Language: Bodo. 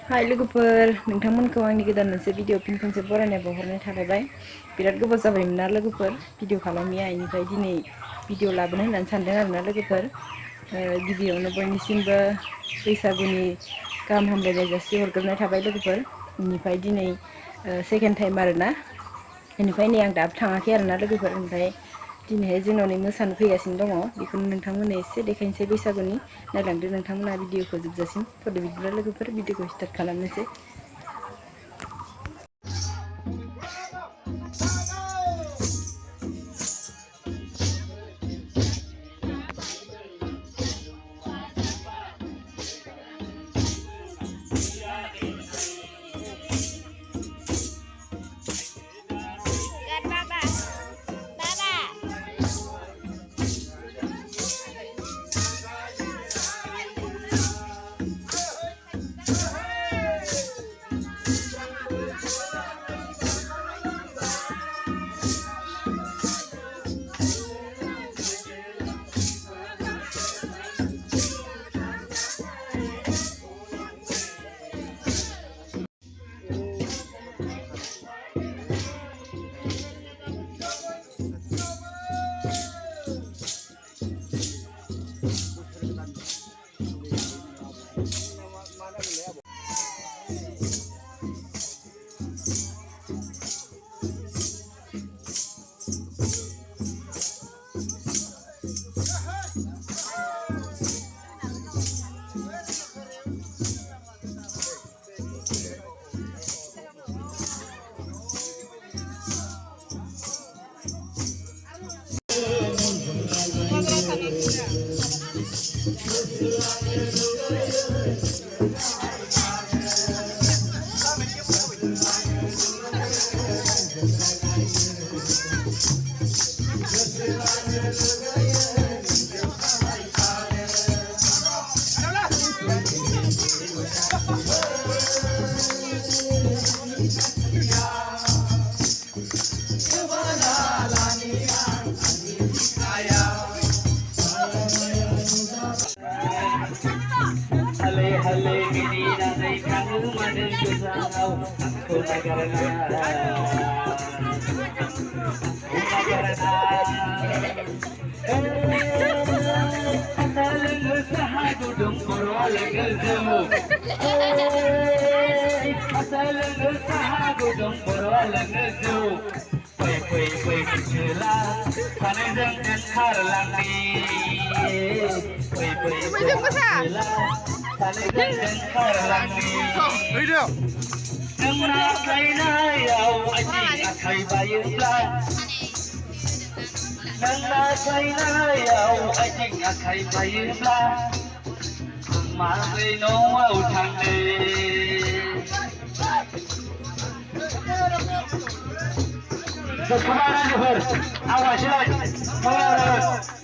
हाय लोगोफोर नोंथांमोनखौ आंनि गोदान मोनसे भिडिअ फिन खनसे बरायनाय बावहरनाय थाबाय बिराद गोबाव जाबायमोन ना लोगोफोर भिडिअ खालामिया इनिफ्राय दिनै भिडिअ लाबोनो होननानै सानदों आरोना लोगोफोर गिबियावनो बयनिसिमबो बैसागुनि गाहाम हामलायनाय जासि हरग्रोनाय थाबाय लोगोफोर इनिफ्राय दिनै सेकेन्ड टाइम आरोना इनिफ्राय नै आं दाबो थाङाखै आरोना लोगोफोर ओमफ्राय दिनैहाय जोंनाव नै मोसानो फैगासिनो दङ बेखौनो नोंथांमोननो एसे देखायनोसै बैसागुनि नायलांदो नोंथांमोना भिडिअखौ जोबजासिम फट' बिदिब्ला लोगोफोर भिडिअखौ स्टार्ट खालामनोसै Come on,